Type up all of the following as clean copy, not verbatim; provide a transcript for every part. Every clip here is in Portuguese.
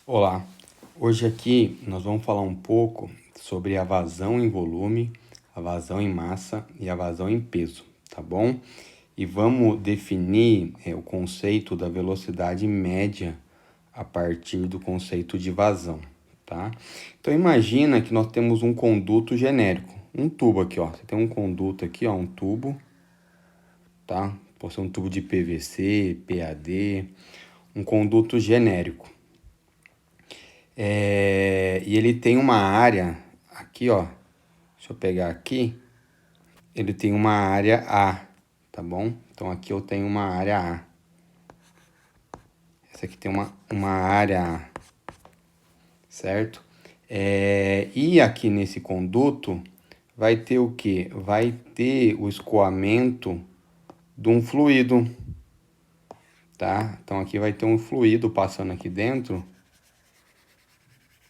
Olá, hoje aqui nós vamos falar um pouco sobre a vazão em volume, a vazão em massa e a vazão em peso, tá bom? E vamos definir o conceito da velocidade média a partir do conceito de vazão, tá? Então imagina que nós temos um conduto genérico, um tubo aqui, ó. Você tem um conduto aqui, ó, um tubo, tá? Pode ser um tubo de PVC, PAD, um conduto genérico. E ele tem uma área aqui, ó. Deixa eu pegar aqui. Ele tem uma área A, tá bom? Então aqui eu tenho uma área A. Essa aqui tem uma área A, certo? E aqui nesse conduto vai ter o quê? Vai ter o escoamento de um fluido, tá? Então aqui vai ter um fluido passando aqui dentro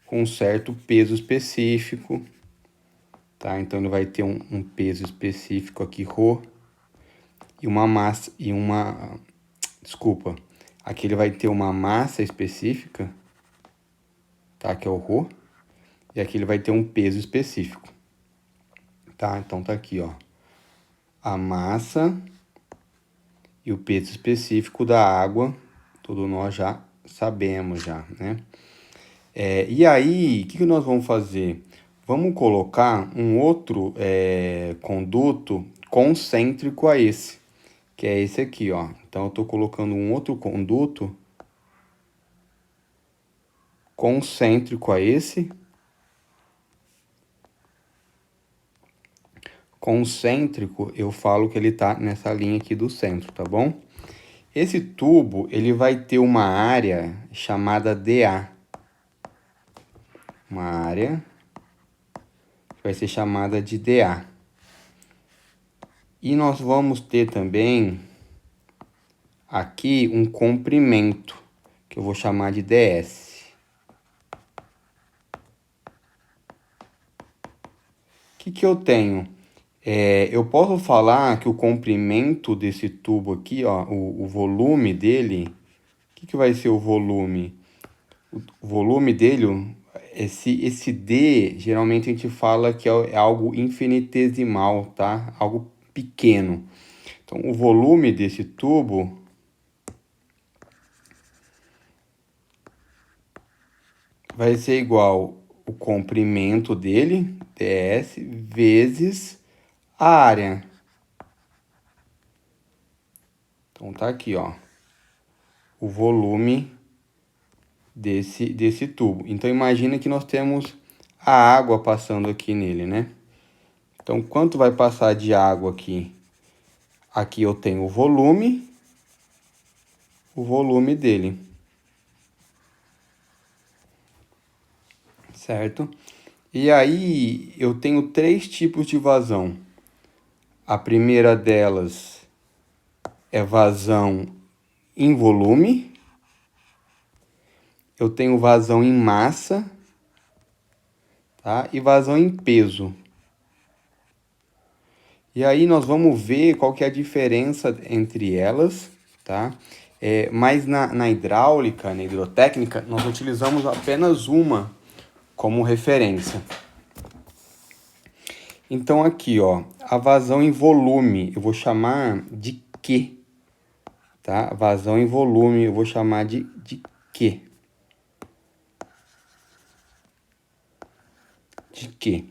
com um certo peso específico, tá? Então ele vai ter um peso específico aqui, ρ, e uma massa, desculpa, aqui ele vai ter uma massa específica, tá? Que é o ρ, e aqui ele vai ter um peso específico, tá? Então tá aqui, ó, a massa e o peso específico da água, tudo nós já sabemos já, né? E aí, o que nós vamos fazer? Vamos colocar um outro conduto concêntrico a esse, que é esse aqui, ó. Então, eu estou colocando um outro conduto concêntrico a esse. Concêntrico, eu falo que ele está nessa linha aqui do centro, tá bom? Esse tubo, ele vai ter uma área chamada DA. Uma área que vai ser chamada de DA. E nós vamos ter também aqui um comprimento, que eu vou chamar de DS. O que eu tenho? Eu posso falar que o comprimento desse tubo aqui, ó, o volume dele, o que vai ser o volume? O volume dele, esse D, geralmente a gente fala que é algo infinitesimal, tá? Algo pequeno. Então, o volume desse tubo vai ser igual o comprimento dele, ds, vezes a área. Então, tá aqui, ó, o volume desse tubo. Então, imagina que nós temos a água passando aqui nele, né? Então, quanto vai passar de água aqui? Aqui eu tenho o volume dele, certo? E aí, eu tenho três tipos de vazão. A primeira delas é vazão em volume. Eu tenho vazão em massa, tá? E vazão em peso. E aí nós vamos ver qual que é a diferença entre elas, tá? Mas na hidráulica, na hidrotécnica, nós utilizamos apenas uma como referência. Então aqui, ó, a vazão em volume, eu vou chamar de Q, tá? Vazão em volume, eu vou chamar de Q. De Q.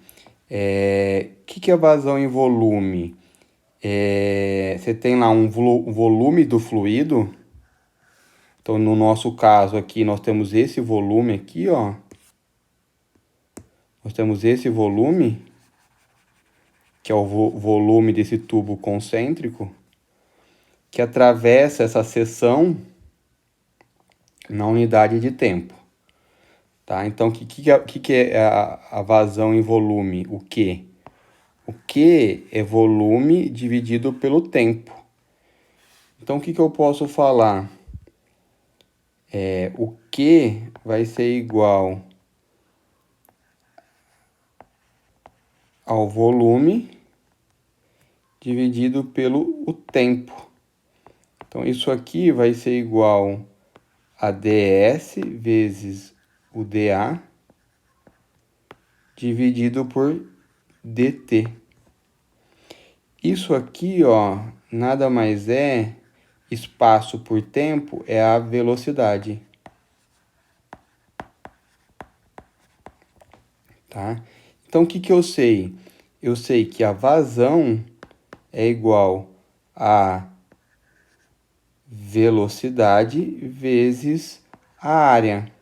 Que é vazão em volume? Você tem lá um volume do fluido. Então, no nosso caso aqui, nós temos esse volume aqui, ó. Nós temos esse volume, que é o volume desse tubo concêntrico, que atravessa essa seção na unidade de tempo. Tá? Então, o que é a vazão em volume? O Q? O Q é volume dividido pelo tempo. Então, o que eu posso falar? O Q vai ser igual ao volume dividido pelo o tempo. Então, isso aqui vai ser igual a ds vezes o dA dividido por dt. Isso aqui, ó, nada mais é espaço por tempo, é a velocidade. Tá? Então, o que que eu sei? Eu sei que a vazão é igual a velocidade vezes a área.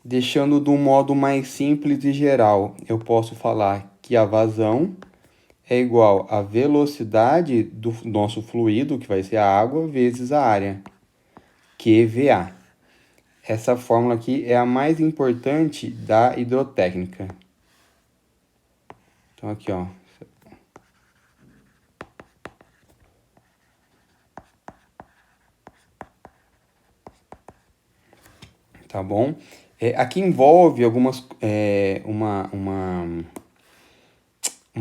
Deixando de um modo mais simples e geral, eu posso falar que a vazão é igual à velocidade do nosso fluido, que vai ser a água, vezes a área, QVA. Essa fórmula aqui é a mais importante da hidrotécnica. Então, aqui, ó. Tá bom? Aqui envolve uma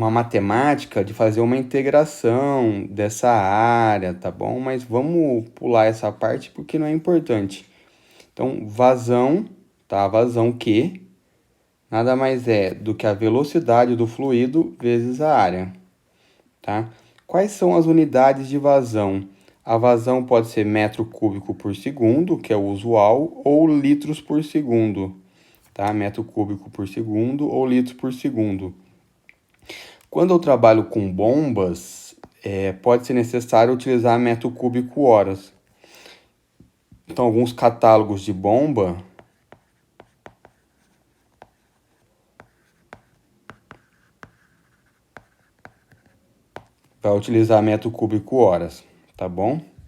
matemática de fazer uma integração dessa área, tá bom? Mas vamos pular essa parte porque não é importante. Então, vazão, tá? Vazão Q nada mais é do que a velocidade do fluido vezes a área, tá? Quais são as unidades de vazão? A vazão pode ser metro cúbico por segundo, que é o usual, ou litros por segundo, tá? Metro cúbico por segundo ou litros por segundo. Quando eu trabalho com bombas, pode ser necessário utilizar metro cúbico horas. Então, alguns catálogos de bomba vai utilizar metro cúbico horas, tá bom?